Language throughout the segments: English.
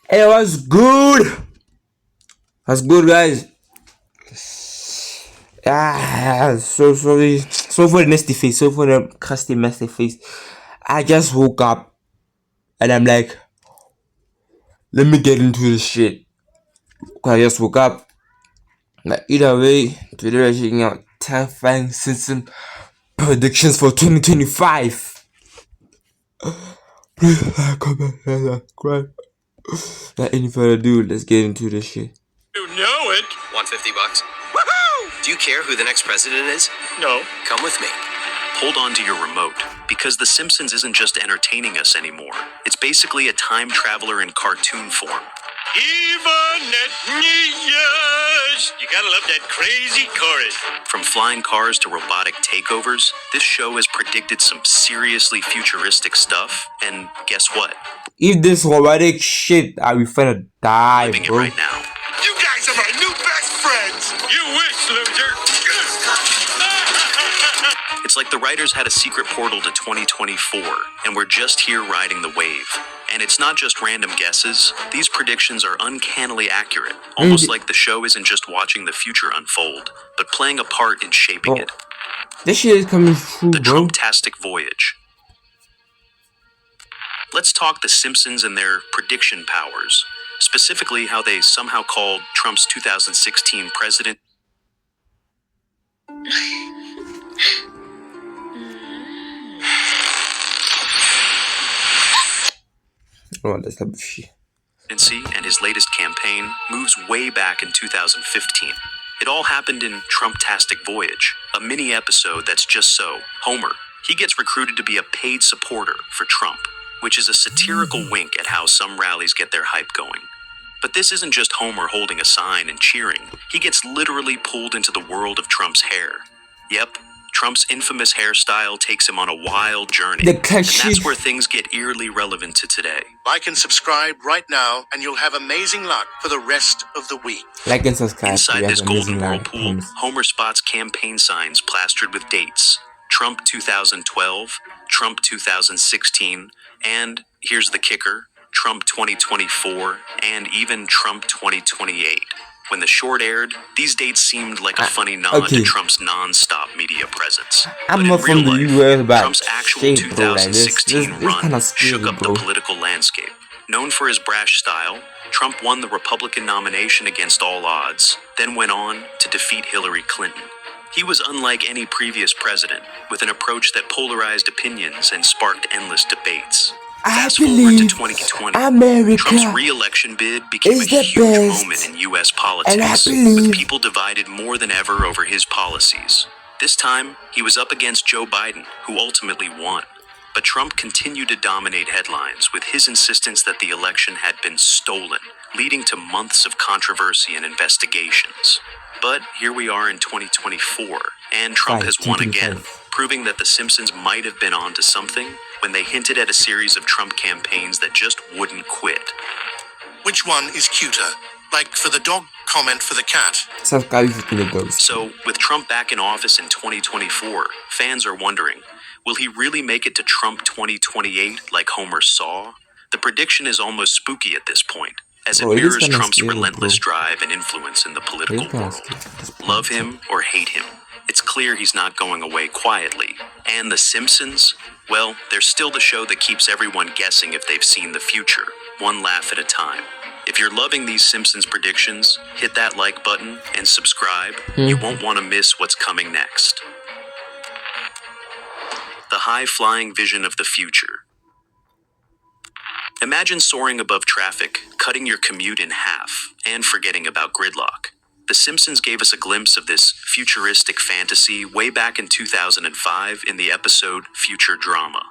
Hey, what's good? What's good, guys? So sorry. So for the nasty face. So for the crusty, messy face. I just woke up and I'm like, let me get into this shit. 'Cause I just woke up. But either way, today we're checking out terrifying Simpson predictions for 2025. Please comment and subscribe. Without any further ado, let's get into this shit. You know it. Want $50? Woohoo! Do you care who the next president is? No. Come with me. Hold on to your remote, because The Simpsons isn't just entertaining us anymore. It's basically a time traveler in cartoon form. Even at yes. You gotta love that crazy chorus. From flying cars to robotic takeovers, this show has predicted some seriously futuristic stuff, and guess what? If this robotic shit, I will finna die, Living it bro. right now. You guys are my new best friends. You wish, loser. It's like the writers had a secret portal to 2024, and we're just here riding the wave. And it's not just random guesses. These predictions are uncannily accurate, almost like the show isn't just watching the future unfold, but playing a part in shaping it. This shit is coming true, The bro. Trumptastic Voyage. Let's talk The Simpsons and their prediction powers, specifically how they somehow called Trump's 2016 president Oh, that's type of shit. presidency and his latest campaign moves way back in 2015. It all happened in Trumptastic Voyage, a mini episode that's just so. Homer, he gets recruited to be a paid supporter for Trump, which is a satirical wink at how some rallies get their hype going. But this isn't just Homer holding a sign and cheering. He gets literally pulled into the world of Trump's hair. Yep, Trump's infamous hairstyle takes him on a wild journey. The And catchy. that's where things get eerily relevant to today. Like and subscribe right now, and you'll have amazing luck for the rest of the week. Like and subscribe. Inside We have this golden amazing live whirlpool, comments. Homer spots campaign signs plastered with dates. Trump 2012, Trump 2016, and, here's the kicker, Trump 2024, and even Trump 2028. When the short aired, these dates seemed like a funny nod okay. to Trump's non-stop media presence. I'm But not in from real the life, US, but Trump's actual shit, bro, like this 2016 run kinda shook scary, up bro. the political landscape. Known for his brash style, Trump won the Republican nomination against all odds, then went on to defeat Hillary Clinton. He was unlike any previous president, with an approach that polarized opinions and sparked endless debates. I Fast forward to believe 2020, America Trump's re-election bid became a is the huge best, moment in U.S. and I politics, believe- with people divided more than ever over his policies. This time, he was up against Joe Biden, who ultimately won. But Trump continued to dominate headlines with his insistence that the election had been stolen, leading to months of controversy and investigations. But here we are in 2024, and Trump has won again, proving that The Simpsons might have been onto something when they hinted at a series of Trump campaigns that just wouldn't quit. Which one is cuter? Like for the dog, comment for the cat. Subscribe if you think it goes. So, with Trump back in office in 2024, fans are wondering, will he really make it to Trump 2028 like Homer saw? The prediction is almost spooky at this point, as it Bro, it is mirrors kinda Trump's scary, relentless bro. drive and influence in the political It kinda world. scary at this point. Love him or hate him, it's clear he's not going away quietly. And The Simpsons? Well, they're still the show that keeps everyone guessing if they've seen the future, one laugh at a time. If you're loving these Simpsons predictions, hit that like button and subscribe. You won't want to miss what's coming next. The high-flying vision of the future. Imagine soaring above traffic, cutting your commute in half, and forgetting about gridlock. The Simpsons gave us a glimpse of this futuristic fantasy way back in 2005 in the episode Future Drama.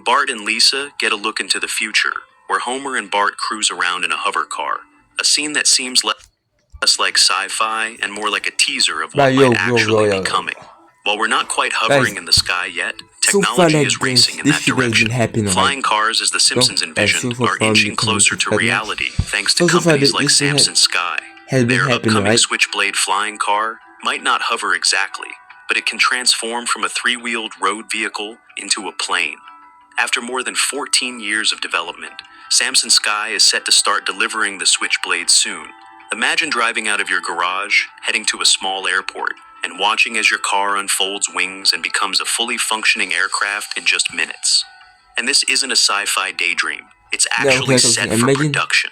Bart and Lisa get a look into the future, where Homer and Bart cruise around in a hover car, a scene that seems less like sci-fi and more like a teaser of what might actually be coming. While we're not quite hovering Guys, in the sky yet, so far technology like is racing in this that shit has been direction. happening, Flying like, cars, as The Simpsons and envisioned, so far are inching we closer can to see that reality thanks to So far companies like this shit Samson Sky. has been Their happening, upcoming right? Switchblade flying car might not hover exactly, but it can transform from a three-wheeled road vehicle into a plane. After more than 14 years of development, Samson Sky is set to start delivering the Switchblade soon. Imagine driving out of your garage, heading to a small airport, and watching as your car unfolds wings and becomes a fully functioning aircraft in just minutes. And this isn't a sci-fi daydream. It's actually set for Imagine production.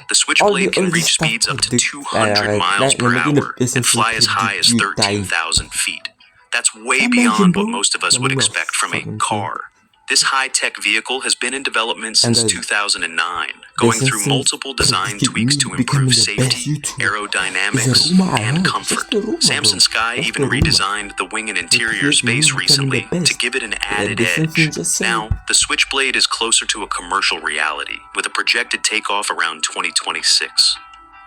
The Switchblade can all this reach stuff speeds up to the 200 miles per imagine the hour and business fly as high as you dying. 13,000 feet. That's way Imagine, beyond bro. what most of us would expect from a Fucking car. This high-tech vehicle has been in development since And 2009, going through Simpsons multiple design predicted tweaks me to becoming improve the best safety, YouTuber. aerodynamics, It's a rumor I and heard. comfort. Just a rumor, Samson bro. Sky Just even a rumor. redesigned the wing and interior predicted space me becoming the recently to best. give it an added the Simpsons edge. just said Now, the Switchblade is closer to a commercial reality, with a projected takeoff around 2026.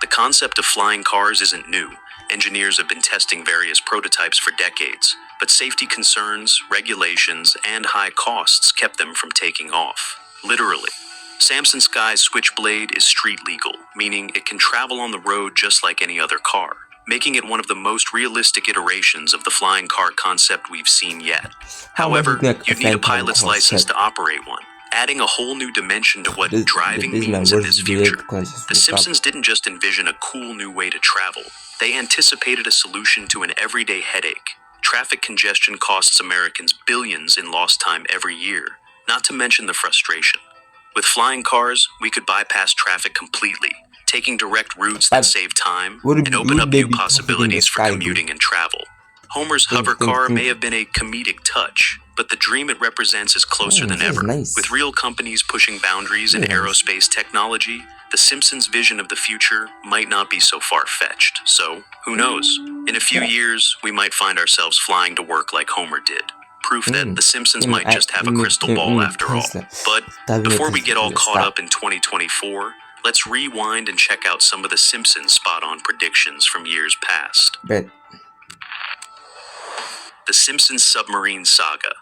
The concept of flying cars isn't new. Engineers have been testing various prototypes for decades, but safety concerns, regulations, and high costs kept them from taking off. Literally. Samson Sky's Switchblade is street legal, meaning it can travel on the road just like any other car, making it one of the most realistic iterations of the flying car concept we've seen yet. However, you'd need a pilot's license to operate one, adding a whole new dimension to what driving means in this future. The Simpsons didn't just envision a cool new way to travel. They anticipated a solution to an everyday headache. Traffic congestion costs Americans billions in lost time every year, not to mention the frustration. With flying cars, we could bypass traffic completely, taking direct routes that save time and open up new possibilities for commuting and travel. Homer's hover car may have been a comedic touch, but the dream it represents is closer than ever. With real companies pushing boundaries in aerospace technology, the Simpsons' vision of the future might not be so far-fetched. So, who knows? In a few years, we might find ourselves flying to work like Homer did. Proof that the Simpsons might just have a crystal ball after all. But before we get all caught up in 2024, let's rewind and check out some of the Simpsons spot-on predictions from years past. Bet. The Simpsons Submarine Saga.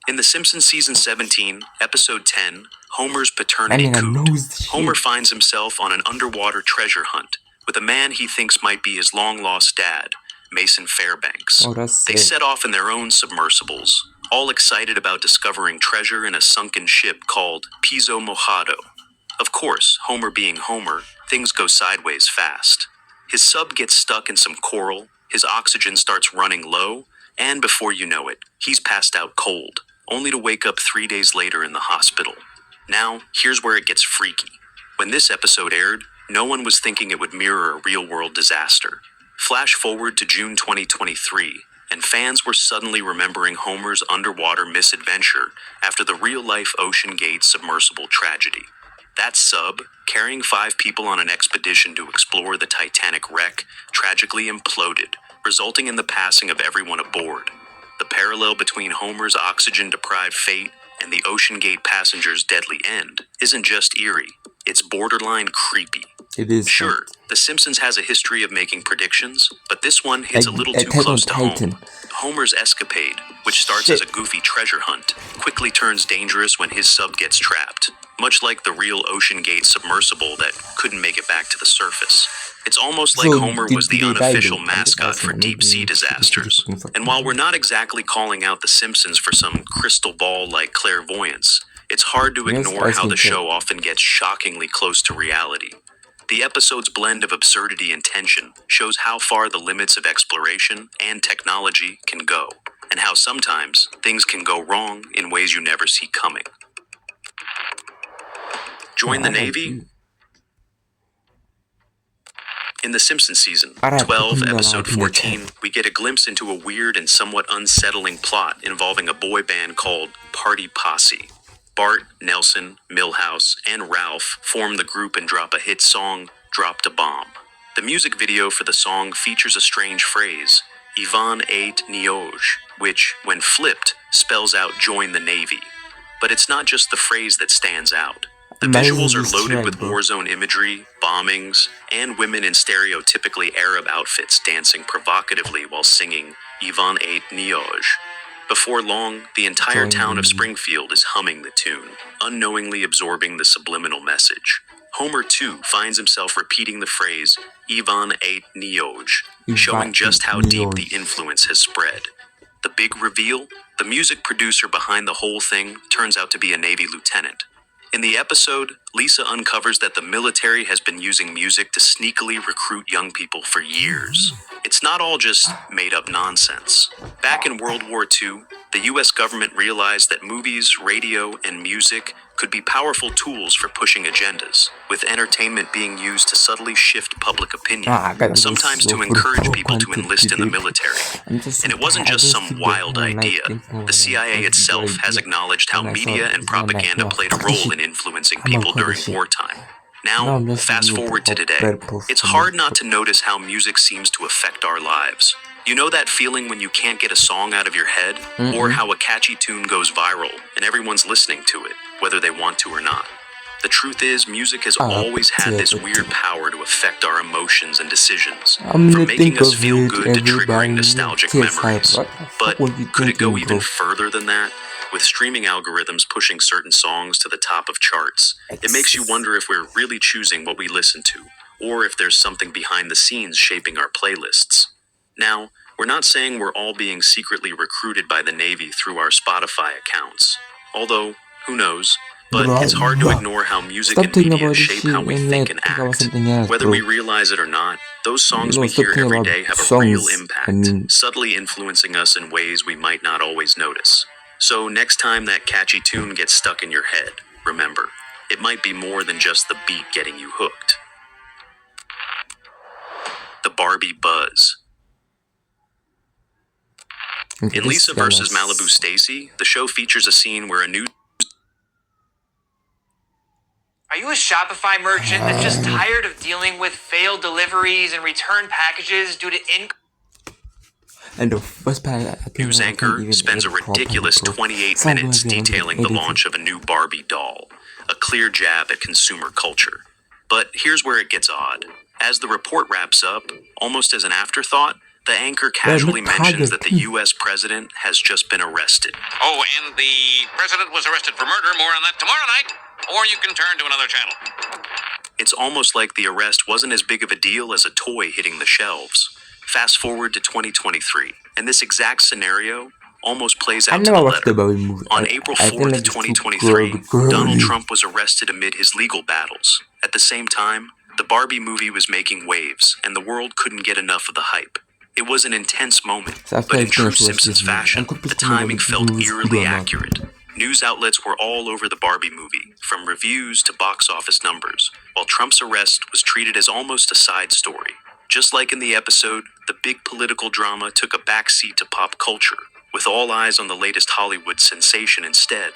In The Simpsons Season 17, Episode 10, Homer's Paternity Coot, Homer finds himself on an underwater treasure hunt with a man he thinks might be his long-lost dad, Mason Fairbanks. They set off in their own submersibles, all excited about discovering treasure in a sunken ship called Piso Mojado. Of course, Homer being Homer, things go sideways fast. His sub gets stuck in some coral, his oxygen starts running low, and before you know it, he's passed out cold, only to wake up 3 days later in the hospital. Now, here's where it gets freaky. When this episode aired, no one was thinking it would mirror a real-world disaster. Flash forward to June 2023, and fans were suddenly remembering Homer's underwater misadventure after the real-life Ocean Gate submersible tragedy. That sub, carrying 5 people on an expedition to explore the Titanic wreck, tragically imploded, resulting in the passing of everyone aboard. The parallel between Homer's oxygen-deprived fate and the Ocean Gate passengers' deadly end isn't just eerie, it's borderline creepy. It is. Sure, The Simpsons has a history of making predictions, but this one hits a little too close to home. Homer's escapade, which starts as a goofy treasure hunt, quickly turns dangerous when his sub gets trapped, much like the real Ocean Gate submersible that couldn't make it back to the surface. It's almost like Homer was the unofficial mascot for deep-sea disasters. And while we're not exactly calling out The Simpsons for some crystal ball-like clairvoyance, it's hard to ignore how the show often gets shockingly close to reality. The episode's blend of absurdity and tension shows how far the limits of exploration and technology can go, and how sometimes things can go wrong in ways you never see coming. Join the Navy? In The Simpsons season 12, episode 14, we get a glimpse into a weird and somewhat unsettling plot involving a boy band called Party Posse. Bart, Nelson, Milhouse, and Ralph form the group and drop a hit song, Dropped a Bomb. The music video for the song features a strange phrase, Ivan ate Nioj, which, when flipped, spells out Join the Navy. But it's not just the phrase that stands out. The visuals are loaded with war-zone imagery, bombings, and women in stereotypically Arab outfits dancing provocatively while singing Ivan ate Nioj. Before long, the entire town of Springfield is humming the tune, unknowingly absorbing the subliminal message. Homer, too, finds himself repeating the phrase, Ivan ate Nioj, showing just how deep the influence has spread. big reveal? The music producer behind the whole thing turns out to be a Navy lieutenant. In the episode, Lisa uncovers that the military has been using music to sneakily recruit young people for years. It's not all just made-up nonsense. Back in World War II, the US government realized that movies, radio, and music could be powerful tools for pushing agendas, with entertainment being used to subtly shift public opinion, sometimes to encourage people to enlist in the military. And it wasn't just some wild idea. The CIA itself has acknowledged how media and propaganda played a role in influencing people during wartime. Now, fast forward to today. It's hard not to notice how music seems to affect our lives. You know that feeling when you can't get a song out of your head? Or how a catchy tune goes viral and everyone's listening to it, whether they want to or not. The truth is, music has always had this weird power to affect our emotions and decisions, from making us feel good to triggering nostalgic memories. But could it go even further than that? With streaming algorithms pushing certain songs to the top of charts, it makes you wonder if we're really choosing what we listen to, or if there's something behind the scenes shaping our playlists. Now, we're not saying we're all being secretly recruited by the Navy through our Spotify accounts. Although, who knows? But it's hard to ignore how music and media shape how we think and act. Whether we realize it or not, those songs we hear every day have a real impact, subtly influencing us in ways we might not always notice. So next time that catchy tune gets stuck in your head, remember, it might be more than just the beat getting you hooked. The Barbie buzz. In Lisa vs. Malibu Stacy, the show features a scene where a new... Are you a Shopify merchant that's just tired of dealing with failed deliveries and return packages due to And the first part, News anchor spends a ridiculous 28 minutes detailing the launch of a new Barbie doll, a clear jab at consumer culture. But here's where it gets odd. As the report wraps up, almost as an afterthought, the anchor casually mentions that the US president has just been arrested. Oh, and the president was arrested for murder. More on that tomorrow night. Or you can turn to another channel. It's almost like the arrest wasn't as big of a deal as a toy hitting the shelves. Fast forward to 2023, and this exact scenario almost plays out to the letter. On April 4th, 2023, Donald Trump was arrested amid his legal battles. At the same time, the Barbie movie was making waves, and the world couldn't get enough of the hype. It was an intense moment, but in true Simpsons fashion, the timing felt eerily accurate. News outlets were all over the Barbie movie, from reviews to box office numbers, while Trump's arrest was treated as almost a side story. Just like in the episode, the big political drama took a backseat to pop culture, with all eyes on the latest Hollywood sensation instead.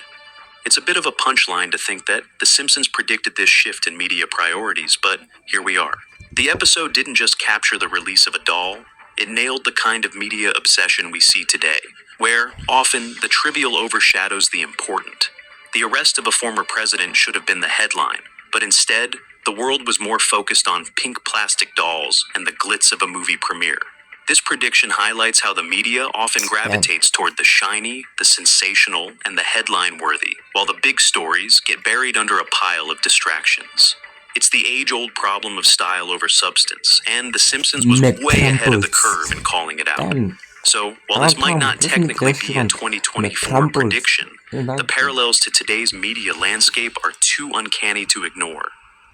It's a bit of a punchline to think that The Simpsons predicted this shift in media priorities, but here we are. The episode didn't just capture the release of a doll, it nailed the kind of media obsession we see today, where, often, the trivial overshadows the important. The arrest of a former president should have been the headline, but instead, the world was more focused on pink plastic dolls and the glitz of a movie premiere. This prediction highlights how the media often gravitates toward the shiny, the sensational, and the headline-worthy, while the big stories get buried under a pile of distractions. It's the age-old problem of style over substance, and The Simpsons was way ahead of the curve in calling it out. So, while this might not technically be a 2024 prediction, the parallels to today's media landscape are too uncanny to ignore.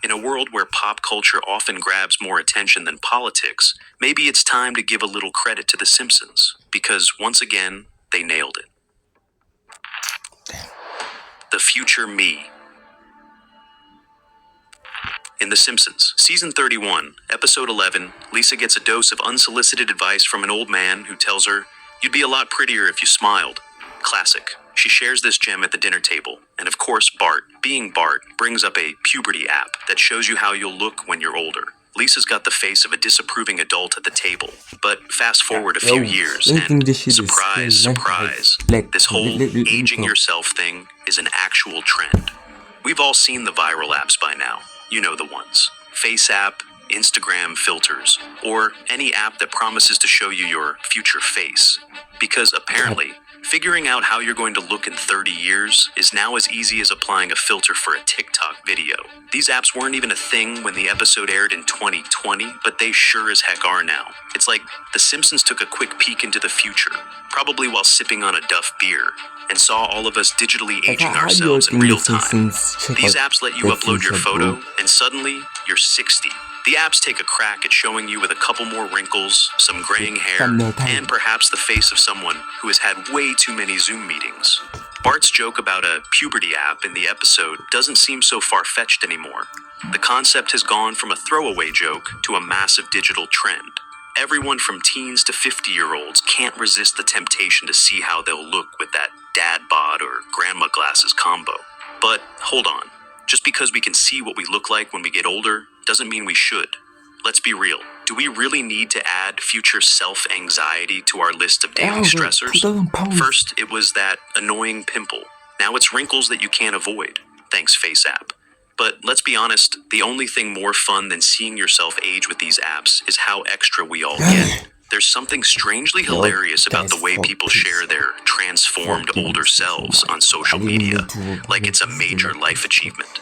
In a world where pop culture often grabs more attention than politics, maybe it's time to give a little credit to The Simpsons, because once again, they nailed it. The Future Me. In The Simpsons, Season 31, Episode 11, Lisa gets a dose of unsolicited advice from an old man who tells her, "You'd be a lot prettier if you smiled." Classic. She shares this gem at the dinner table, and of course Bart, being Bart, brings up a puberty app that shows you how you'll look when you're older. Lisa's got the face of a disapproving adult at the table, but fast forward a few years and, surprise, surprise, this whole aging yourself thing is an actual trend. We've all seen the viral apps by now. You know the ones. Face app, Instagram filters, or any app that promises to show you your future face. Because apparently, Figuring out how you're going to look in 30 years is now as easy as applying a filter for a TikTok video. These apps weren't even a thing when the episode aired in 2020, but they sure as heck are now. It's like The Simpsons took a quick peek into the future, probably while sipping on a Duff beer, and saw all of us digitally aging ourselves in real time. These apps let you upload your photo, and suddenly, you're 60. The apps take a crack at showing you with a couple more wrinkles, some graying hair, and perhaps the face of someone who has had way too many Zoom meetings. Bart's joke about a puberty app in the episode doesn't seem so far-fetched anymore. The concept has gone from a throwaway joke to a massive digital trend. Everyone from teens to 50-year-olds can't resist the temptation to see how they'll look with that dad bod or grandma glasses combo. But hold on. Just because we can see what we look like when we get older doesn't mean we should. Let's be real. Do we really need to add future self-anxiety to our list of daily stressors? First, it was that annoying pimple. Now it's wrinkles that you can't avoid. Thanks, FaceApp. But let's be honest, the only thing more fun than seeing yourself age with these apps is how extra we all get. There's something strangely hilarious about the way people share their transformed older selves on social media, like it's a major life achievement.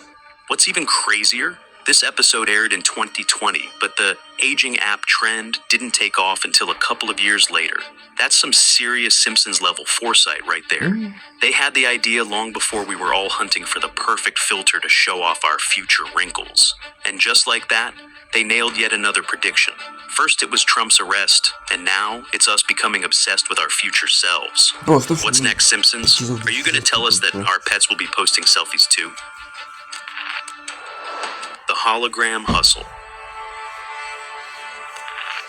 What's even crazier? This episode aired in 2020, but the aging app trend didn't take off until a couple of years later. That's some serious Simpsons-level foresight right there. They had the idea long before we were all hunting for the perfect filter to show off our future wrinkles. And just like that, they nailed yet another prediction. First it was Trump's arrest, and now it's us becoming obsessed with our future selves. What's next, Simpsons? Are you going to tell us that our pets will be posting selfies too? The hologram hustle.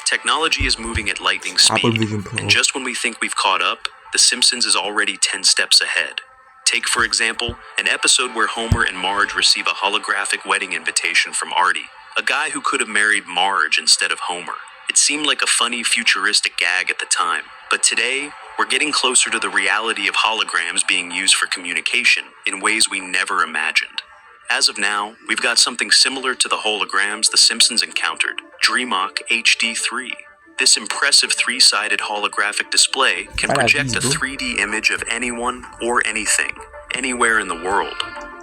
Technology is moving at lightning speed, and just when we think we've caught up, The Simpsons is already 10 steps ahead. Take, for example, an episode where Homer and Marge receive a holographic wedding invitation from Artie, a guy who could have married Marge instead of Homer. It seemed like a funny, futuristic gag at the time, but today, we're getting closer to the reality of holograms being used for communication in ways we never imagined. As of now, we've got something similar to the holograms The Simpsons encountered, DreamHawk HD3. This impressive three-sided holographic display can project a 3D image of anyone or anything, anywhere in the world.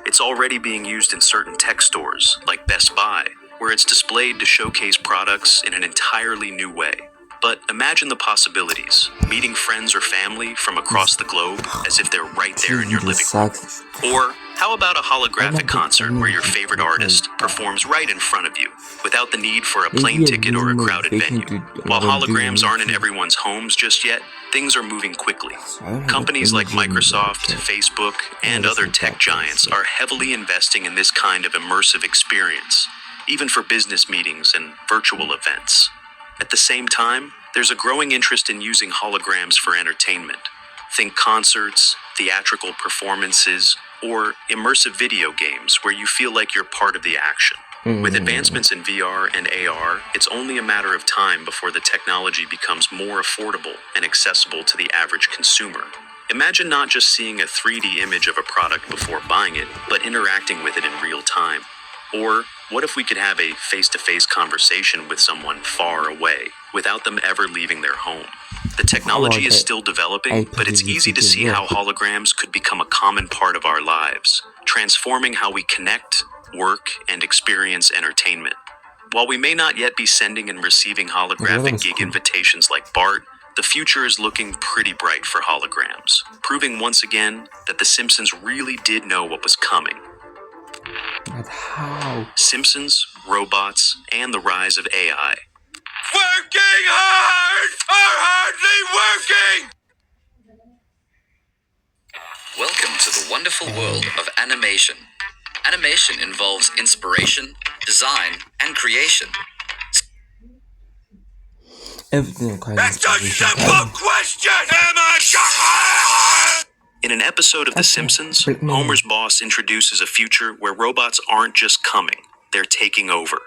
It's already being used in certain tech stores, like Best Buy, where it's displayed to showcase products in an entirely new way. But imagine the possibilities, meeting friends or family from across the globe as if they're right there in your living room. Or how about a holographic concert where your favorite artist performs right in front of you, without the need for a plane ticket or a crowded venue? While holograms aren't in everyone's homes just yet, things are moving quickly. Companies like Microsoft, Facebook, and other tech giants are heavily investing in this kind of immersive experience, even for business meetings and virtual events. At the same time, there's a growing interest in using holograms for entertainment. Think concerts, theatrical performances, or immersive video games where you feel like you're part of the action. With advancements in VR and AR, it's only a matter of time before the technology becomes more affordable and accessible to the average consumer. Imagine not just seeing a 3D image of a product before buying it, but interacting with it in real time. Or what if we could have a face-to-face conversation with someone far away without them ever leaving their home? The technology is still developing, but it's easy to see how holograms could become a common part of our lives, transforming how we connect, work, and experience entertainment. While we may not yet be sending and receiving holographic gig invitations like Bart, the future is looking pretty bright for holograms, proving once again that The Simpsons really did know what was coming. But how? Simpsons, robots, and the rise of AI. Working hard or hardly working! Welcome to the wonderful world of animation. Animation involves inspiration, design, and creation. Everything requires That's a inspiration. simple question! Am I In an episode of The Simpsons, Homer's boss introduces a future where robots aren't just coming, they're taking over.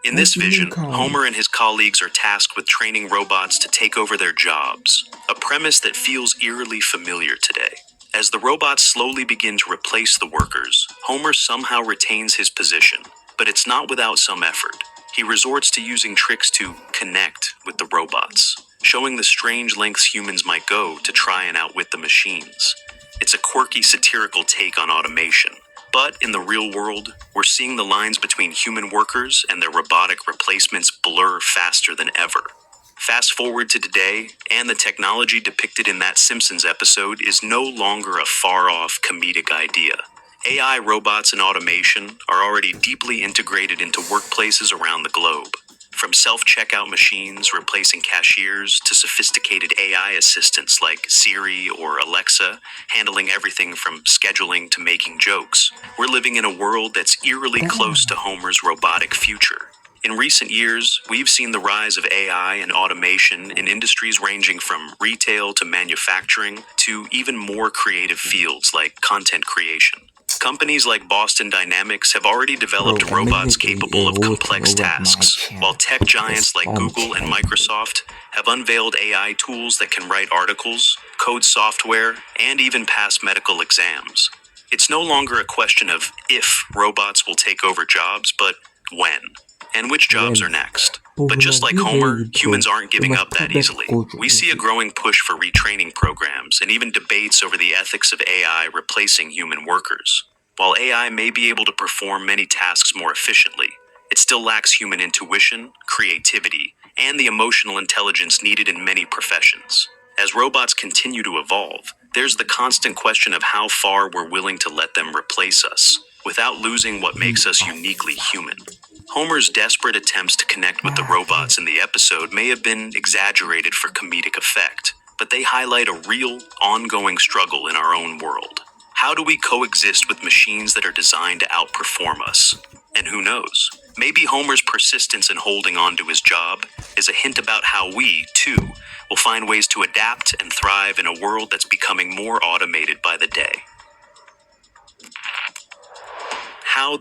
In this vision, Homer and his colleagues are tasked with training robots to take over their jobs, a premise that feels eerily familiar today. As the robots slowly begin to replace the workers, Homer somehow retains his position, but it's not without some effort. He resorts to using tricks to connect with the robots. showing the strange lengths humans might go to try and outwit the machines. It's a quirky, satirical take on automation. But in the real world, we're seeing the lines between human workers and their robotic replacements blur faster than ever. Fast forward to today, and the technology depicted in that Simpsons episode is no longer a far-off comedic idea. AI robots and automation are already deeply integrated into workplaces around the globe. From self-checkout machines replacing cashiers to sophisticated AI assistants like Siri or Alexa, handling everything from scheduling to making jokes, we're living in a world that's eerily close to Homer's robotic future. In recent years, we've seen the rise of AI and automation in industries ranging from retail to manufacturing to even more creative fields like content creation. Companies like Boston Dynamics have already developed robots capable of complex tasks, while tech giants like Google and Microsoft have unveiled AI tools that can write articles, code software, and even pass medical exams. It's no longer a question of if robots will take over jobs, but when, and which jobs are next. But just like Homer, humans aren't giving up that easily. We see a growing push for retraining programs and even debates over the ethics of AI replacing human workers. While AI may be able to perform many tasks more efficiently, it still lacks human intuition, creativity, and the emotional intelligence needed in many professions. As robots continue to evolve, there's the constant question of how far we're willing to let them replace us, without losing what makes us uniquely human. Homer's desperate attempts to connect with the robots in the episode may have been exaggerated for comedic effect, but they highlight a real, ongoing struggle in our own world. How do we coexist with machines that are designed to outperform us? And who knows? Maybe Homer's persistence in holding on to his job is a hint about how we, too, will find ways to adapt and thrive in a world that's becoming more automated by the day. How the